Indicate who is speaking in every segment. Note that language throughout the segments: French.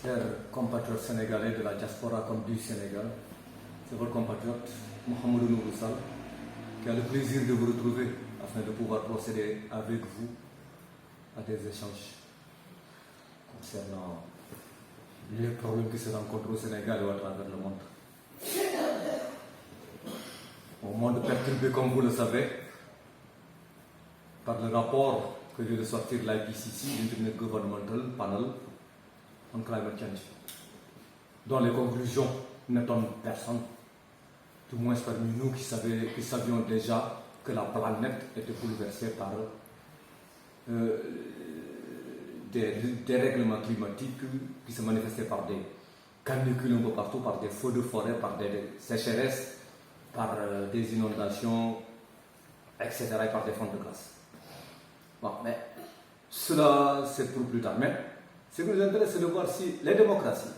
Speaker 1: Chers compatriotes sénégalais de la diaspora comme du Sénégal, c'est votre compatriote Mohamedou Nourou Sall qui a le plaisir de vous retrouver afin de pouvoir procéder avec vous à des échanges concernant les problèmes qui se rencontrent au Sénégal ou à travers le monde. Un monde perturbé, comme vous le savez, par le rapport que vient de sortir l'IPCC, l'Intergovernmental Panel on Climate Change, dont les conclusions n'étonnent personne, du moins parmi nous qui savions déjà que la planète était bouleversée par des dérèglements climatiques qui se manifestaient par des canicules un peu partout, par des feux de forêt, par des sécheresses, par des inondations, etc., et par des fonds de glace. Bon, mais cela, c'est pour plus tard. Mais ce qui nous intéresse, c'est de voir si les démocraties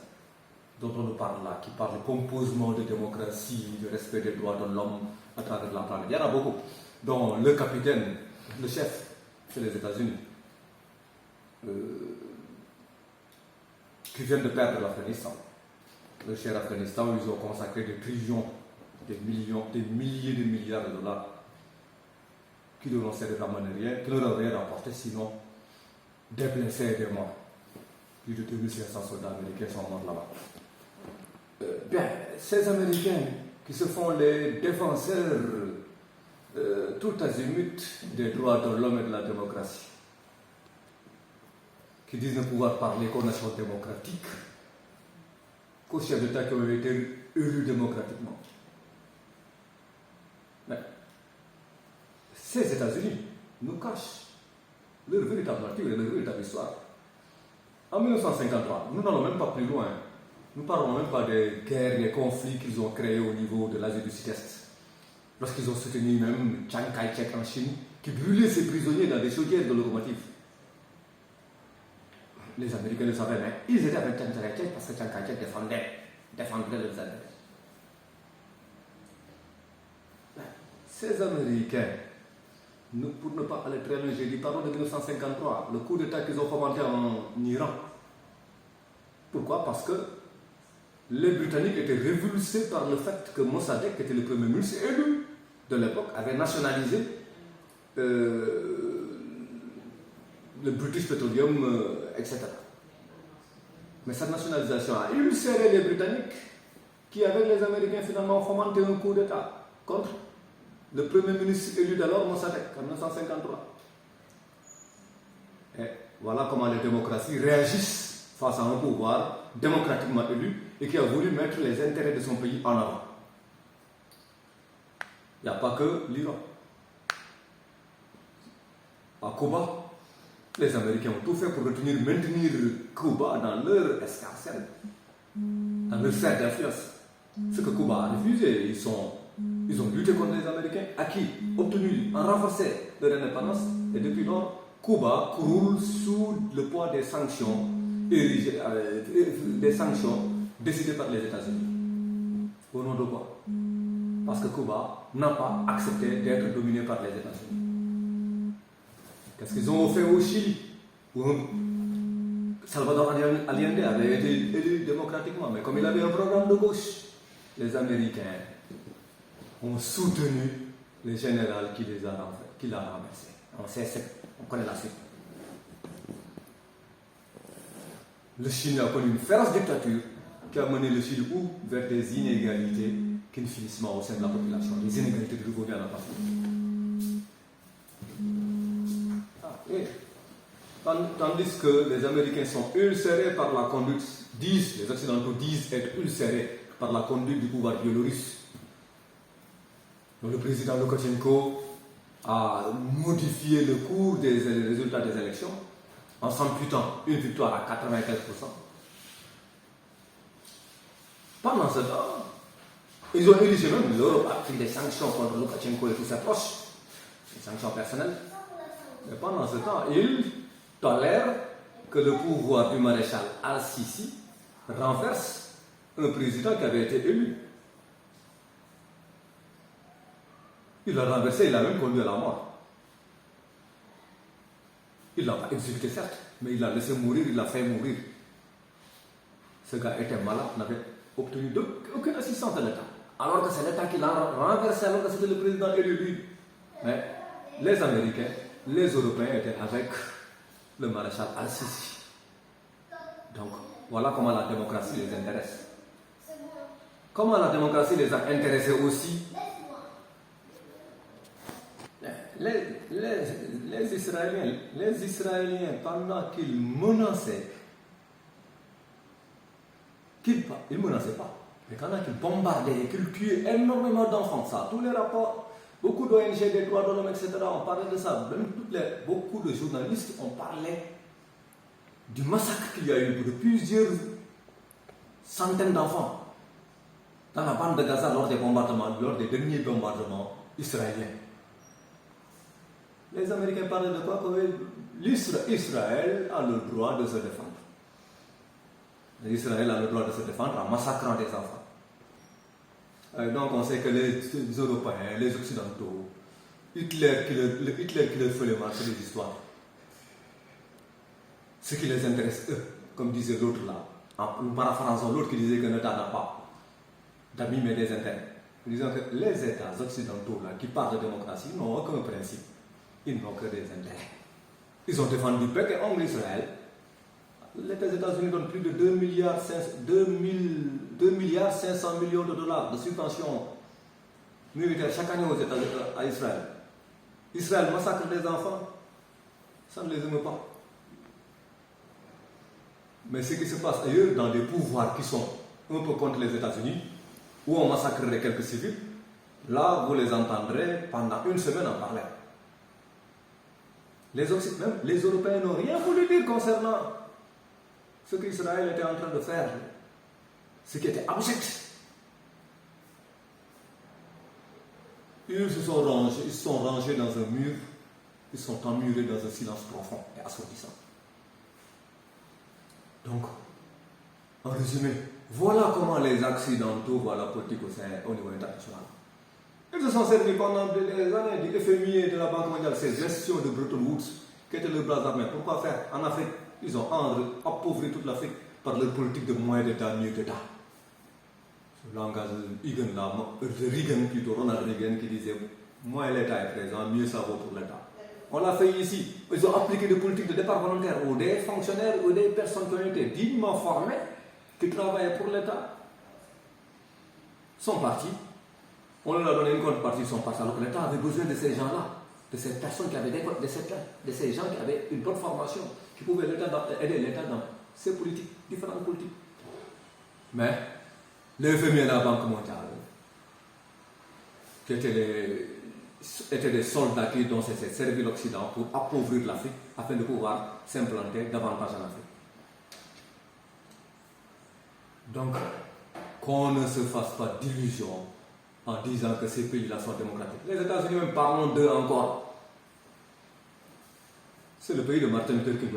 Speaker 1: dont on nous parle là, qui parlent de composement de démocratie, de respect des droits de l'homme à travers la planète, il y en a beaucoup, dont le capitaine, le chef, c'est les États-Unis, qui viennent de perdre l'Afghanistan. Le cher Afghanistan, ils ont consacré des trillions, des millions, des milliers de milliards de dollars qui ne leur ont servi à rien, qui ne leur ont rien rapporté, sinon des blessés et des morts. Plus de 2500 soldats américains sont morts là-bas. Bien, ces Américains qui se font les défenseurs tout azimut des droits de l'homme et de la démocratie, qui disent ne pouvoir parler qu'aux nations démocratiques, qu'aux chefs d'État qui ont été élus démocratiquement. Mais ces États-Unis nous cachent leur véritable nature et leur véritable histoire. En 1953, nous n'allons même pas plus loin. Nous ne parlons même pas des guerres, des conflits qu'ils ont créés au niveau de l'Asie du Sud-Est. Lorsqu'ils ont soutenu même Chiang Kai-shek en Chine, qui brûlait ses prisonniers dans des chaudières de locomotives. Les Américains le savaient, mais ils étaient avec Chiang Kai-shek parce que Chiang Kai-shek défendait leurs intérêts. Ces Américains, pour ne pas aller très loin, j'ai dit, parlons de 1953, le coup d'État qu'ils ont fomenté en Iran. Pourquoi? Parce que les Britanniques étaient révulsés par le fait que Mossadegh, qui était le premier ministre élu de l'époque, avait nationalisé le British Petroleum, etc. Mais cette nationalisation a ulcéré les Britanniques qui, avec les Américains, finalement, ont fomenté un coup d'État contre le premier ministre élu d'alors, Mossadegh, en 1953. Et voilà comment les démocraties réagissent face à un pouvoir démocratiquement élu et qui a voulu mettre les intérêts de son pays en avant. Il n'y a pas que l'Iran. À Cuba, les Américains ont tout fait pour maintenir Cuba dans leur escarcelle, dans leur sphère d'influence. Ce que Cuba a refusé, ils ont lutté contre les Américains, acquis, obtenu, renforcé leur indépendance, et depuis lors, Cuba croule sous le poids des sanctions décidées par les États-Unis. Au nom de quoi? Parce que Cuba n'a pas accepté d'être dominé par les États-Unis. Qu'est-ce qu'ils ont fait au Chili? Salvador Allende avait été élu démocratiquement, mais comme il avait un programme de gauche, les Américains ont soutenu le général qui l'a renversé. On connaît la suite. Le Chili a connu une féroce dictature qui a mené le Chili vers des inégalités qui ne finissent pas au sein de la population, des inégalités de revenu à la partie. Tandis que les Américains sont ulcérés par la conduite, les Occidentaux disent être ulcérés par la conduite du pouvoir biélorusse. Donc le président Loukachenko a modifié le cours des résultats des élections en s'amputant une victoire à 95%. Pendant ce temps, ils ont érigé même l'Europe a pris des sanctions contre Loukachenko et tous ses proches, des sanctions personnelles. Mais pendant ce temps, ils tolèrent que le pouvoir du maréchal Al-Sisi renverse un président qui avait été élu. Il l'a renversé, il l'a même conduit à la mort. Il ne l'a pas exécuté, certes, mais il l'a laissé mourir, il l'a fait mourir. Ce gars était malade, n'avait obtenu aucune assistance de l'État. Alors que c'est l'État qui l'a renversé, alors que c'était le président élu, lui. Mais les Américains, les Européens étaient avec le maréchal Al-Sisi. Donc, voilà comment la démocratie les intéresse. Comment la démocratie les a intéressés aussi. Les Israéliens, pendant qu'ils menaçaient, ils ne menaçaient pas, mais pendant qu'ils bombardaient, qu'ils tuaient énormément d'enfants, ça, tous les rapports, beaucoup d'ONG, des droits de l'homme, etc., on parlait de ça, même beaucoup de journalistes ont parlé du massacre qu'il y a eu de plusieurs centaines d'enfants dans la bande de Gaza lors des derniers bombardements israéliens. Les Américains parlaient de quoi? Israël a le droit de se défendre. Israël a le droit de se défendre en massacrant des enfants. Donc on sait que les Européens, les Occidentaux, Hitler qui leur fait marcher des histoires. Ce qui les intéresse, eux, comme disait l'autre là, en paraphrasant l'autre qui disait que l'État n'a pas d'amis mais des intérêts. Nous disons que les États occidentaux là, qui parlent de démocratie n'ont aucun principe. Ils n'ont que des intérêts. Ils ont défendu bec et ongle Israël. Les États-Unis donnent plus de 2 milliards 500 millions de dollars de subventions militaires chaque année aux États-Unis à Israël. Israël massacre les enfants, ça ne les aime pas. Mais ce qui se passe ailleurs, dans des pouvoirs qui sont un peu contre les États-Unis, où on massacrerait quelques civils, là vous les entendrez pendant une semaine en parler. Même les Européens n'ont rien voulu dire concernant ce qu'Israël était en train de faire, ce qui était abject. Ils se sont rangés dans un mur, ils sont emmurés dans un silence profond et assourdissant. Donc, en résumé, voilà comment les Occidentaux voient la politique au niveau international. Ils se sont servis pendant des années du FMI et de la Banque mondiale, ces gestions de Bretton Woods, qui étaient leurs bras armés. Pourquoi faire? En Afrique, ils ont appauvri toute l'Afrique par leur politique de moins d'État, mieux d'État. Ce langage de Reagan plutôt, Ronald Reagan, qui disait moins l'État est présent, mieux ça vaut pour l'État. On l'a fait ici. Ils ont appliqué des politiques de départ volontaire où des fonctionnaires ou des personnes qui ont été dignement formées, qui travaillaient pour l'État, sont partis. On leur a donné une contrepartie, ils sont partis. Alors que l'État avait besoin de ces gens-là, de ces personnes qui avaient de ces gens qui avaient une bonne formation, qui pouvaient aider l'État dans ses politiques, différentes politiques. Mais le FMI et la Banque mondiale, qui étaient des soldats dont s'est servi l'Occident pour appauvrir l'Afrique afin de pouvoir s'implanter davantage en Afrique. Donc, qu'on ne se fasse pas d'illusions en disant que ces pays-là sont démocratiques. Les États-Unis, même parlons d'eux encore. C'est le pays de Martin Luther King.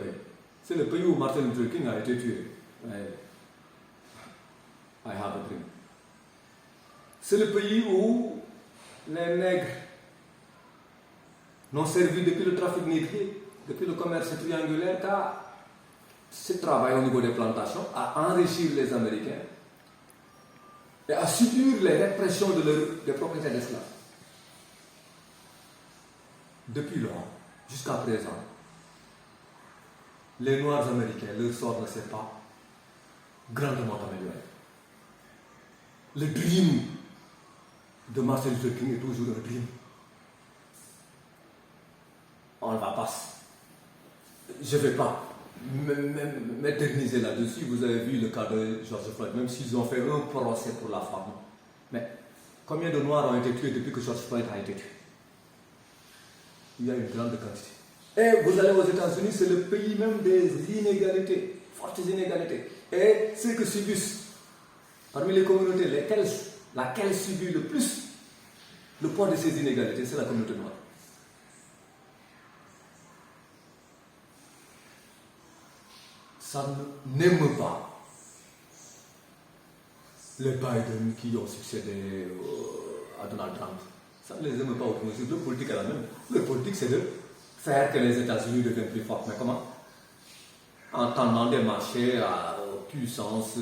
Speaker 1: C'est le pays où Martin Luther King a été tué. I have a dream. C'est le pays où les nègres n'ont servi depuis le trafic négrier, depuis le commerce triangulaire, qu'à ce travail au niveau des plantations, à enrichir les Américains et à subir les répressions des propriétaires d'esclaves. Depuis lors, jusqu'à présent, les Noirs américains, leur sort ne s'est pas grandement amélioré. Le dream de Martin Luther King est toujours un dream. On ne va pas. Je ne vais pas m'éterniser là-dessus. Vous avez vu le cas de George Floyd, même s'ils ont fait un procès pour la femme. Mais combien de Noirs ont été tués depuis que George Floyd a été tué? Il y a une grande quantité. Et vous allez aux États-Unis, c'est le pays même des inégalités, fortes inégalités. Et ceux que subissent, parmi les communautés, laquelle subit le plus le poids de ces inégalités, c'est la communauté noire. Ça n'aime pas les Biden qui ont succédé à Donald Trump. Ça ne les aime pas autrement. Leur politique est la même. Leur politique, c'est de faire que les États-Unis deviennent plus forts. Mais comment? En tendant des marchés puissance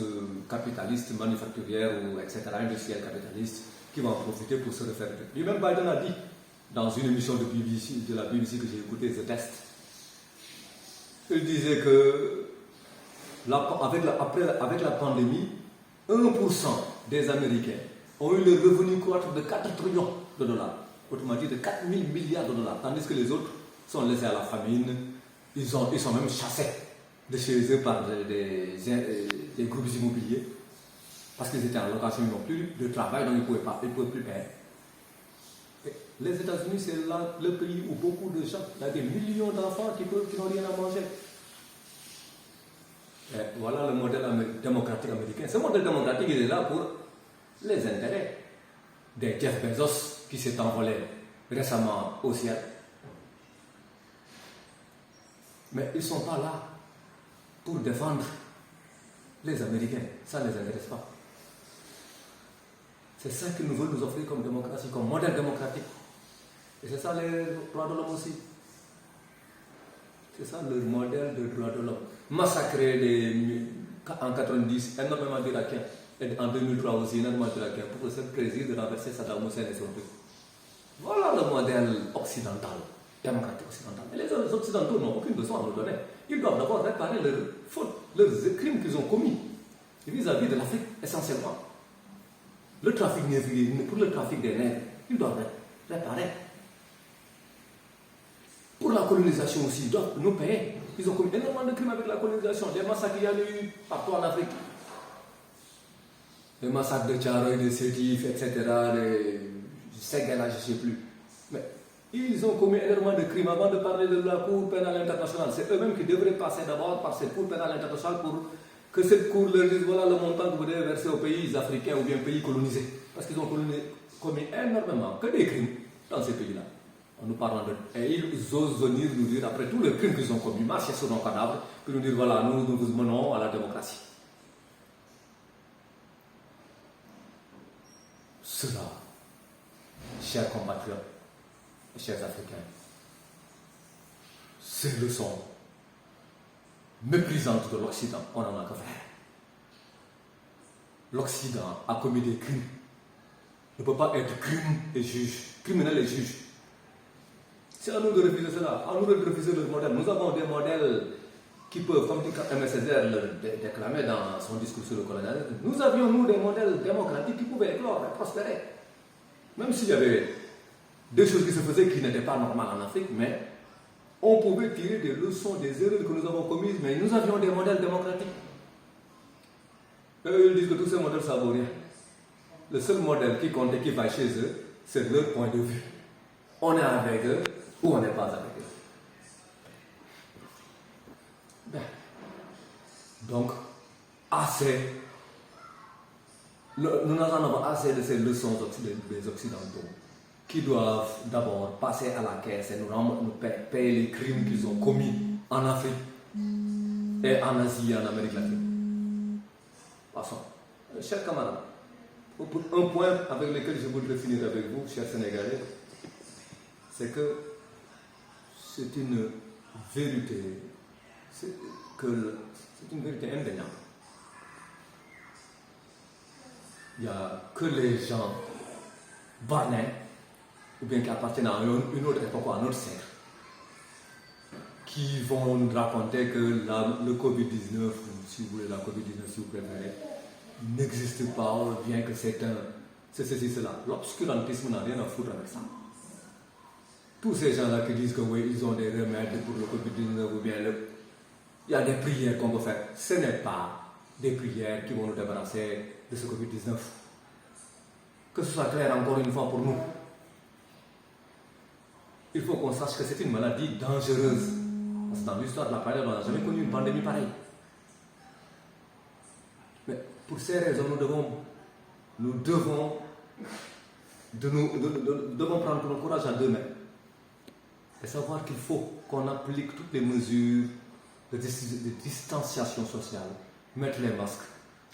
Speaker 1: capitaliste, manufacturière, ou etc., industrielle capitaliste, qui va en profiter pour se refaire. Lui-même, Biden a dit, dans une émission de la BBC que j'ai écoutée, The Test, il disait que avec la pandémie, 1% des Américains ont eu le revenu croître de 4 trillions de dollars, autrement dit de 4 000 milliards de dollars, tandis que les autres sont laissés à la famine, ils sont même chassés de chez eux par des groupes immobiliers, parce qu'ils étaient en location, ils n'ont plus de travail, donc ils ne pouvaient plus payer. Et les États-Unis, c'est le pays où beaucoup de gens, il y a des millions d'enfants qui n'ont rien à manger. Et voilà le modèle démocratique américain. Ce modèle démocratique, il est là pour les intérêts des Jeff Bezos qui s'est envolé récemment au ciel. Mais ils ne sont pas là pour défendre les Américains. Ça ne les intéresse pas. C'est ça qu'ils veulent nous offrir comme démocratie, comme modèle démocratique. Et c'est ça les droits de l'homme aussi. C'est ça le modèle de droits de l'homme. Massacrer en 90 énormément d'Irakiens. Et en 2003 aussi énormément d'Irakiens pour le seul plaisir de renverser Saddam Hussein et son truc. Voilà le modèle occidental, démocratique occidental. Et les Occidentaux n'ont aucune leçon à nous donner. Ils doivent d'abord réparer leurs fautes, leurs crimes qu'ils ont commis vis-à-vis de l'Afrique essentiellement. Le trafic négrier, pour le trafic des nègres, ils doivent réparer. Pour la colonisation aussi, ils doivent nous payer. Ils ont commis énormément de crimes avec la colonisation. Des massacres qu'il y a eu partout en Afrique. Les massacres de Tcharoy, de Sétif, etc., de Ségala, je ne sais plus. Mais ils ont commis énormément de crimes avant de parler de la Cour pénale internationale. C'est eux-mêmes qui devraient passer d'abord par cette Cour pénale internationale pour que cette Cour leur dise voilà le montant que vous devez verser aux pays africains ou bien pays colonisés. Parce qu'ils ont commis énormément que des crimes dans ces pays-là. En nous parlant de. Et ils osent venir nous dire, après tous les crimes qu'ils ont commis, marcher sur nos cadavres, puis nous dire voilà, nous vous menons à la démocratie. Cela, chers compatriotes, chers Africains, ces leçons méprisantes de l'Occident, on n'en a que faire. L'Occident a commis des crimes. Ne peut pas être criminel et juge. C'est à nous de refuser cela, à nous de refuser le modèle. Nous avons des modèles qui peuvent, comme dit M. Césaire le déclamait dans son discours sur le colonialisme, nous avions, nous, des modèles démocratiques qui pouvaient éclore et prospérer. Même s'il y avait des choses qui se faisaient qui n'étaient pas normales en Afrique, mais on pouvait tirer des leçons des erreurs que nous avons commises, mais nous avions des modèles démocratiques. Eux, ils disent que tous ces modèles, ça vaut rien. Le seul modèle qui compte et qui va chez eux, c'est leur point de vue. On est avec eux ou on n'est pas avec eux. Bien. Donc, nous en avons assez de ces leçons des Occidentaux qui doivent d'abord passer à la caisse et nous payer les crimes qu'ils ont commis en Afrique et en Asie et en Amérique latine. Passons. Chers camarades, un point avec lequel je voudrais finir avec vous, chers Sénégalais, c'est que c'est une vérité, c'est une vérité indéniable. Il n'y a que les gens bornés, ou bien qui appartiennent à une autre époque ou à un autre siècle, qui vont nous raconter que le Covid-19, ou si vous voulez la Covid-19 si vous préférez, n'existe pas, bien que c'est ceci, cela. L'obscurantisme n'a rien à foutre avec ça. Tous ces gens-là qui disent que oui, ils ont des remèdes pour le Covid-19 ou bien il y a des prières qu'on peut faire. Ce n'est pas des prières qui vont nous débarrasser de ce Covid-19. Que ce soit clair encore une fois pour nous. Il faut qu'on sache que c'est une maladie dangereuse. Parce que dans l'histoire de la planète, on n'a jamais connu une pandémie pareille. Mais pour ces raisons, nous devons prendre notre courage à deux mains. Et savoir qu'il faut qu'on applique toutes les mesures de distanciation sociale, mettre les masques,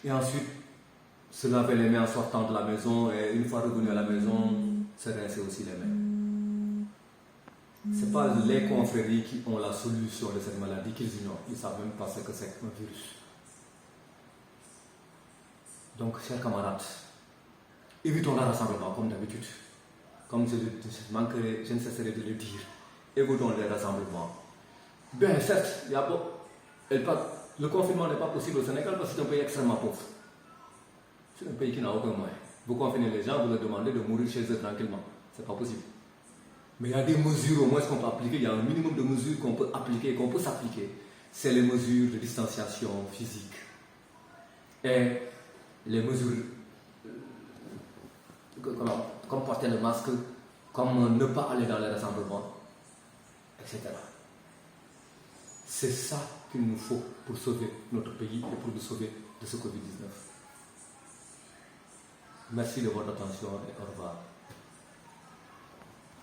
Speaker 1: et ensuite se laver les mains en sortant de la maison, et une fois revenu à la maison, se rincer aussi les mains. Ce n'est pas les confréries qui ont la solution de cette maladie qu'ils ignorent. Ils ne savent même pas ce que c'est qu'un virus. Donc, chers camarades, évitons le rassemblement comme d'habitude. Comme je ne cesserai de le dire, évitons les rassemblements. Bien, certes, le confinement n'est pas possible au Sénégal parce que c'est un pays extrêmement pauvre. C'est un pays qui n'a aucun moyen. Vous confinez les gens, vous leur demandez de mourir chez eux tranquillement. C'est pas possible. Mais il y a des mesures au moins qu'on peut appliquer. Il y a un minimum de mesures qu'on peut appliquer, qu'on peut s'appliquer. C'est les mesures de distanciation physique. Et les mesures comme porter le masque, comme ne pas aller dans les rassemblements, etc. C'est ça qu'il nous faut pour sauver notre pays et pour nous sauver de ce Covid-19. Merci de votre attention et au revoir.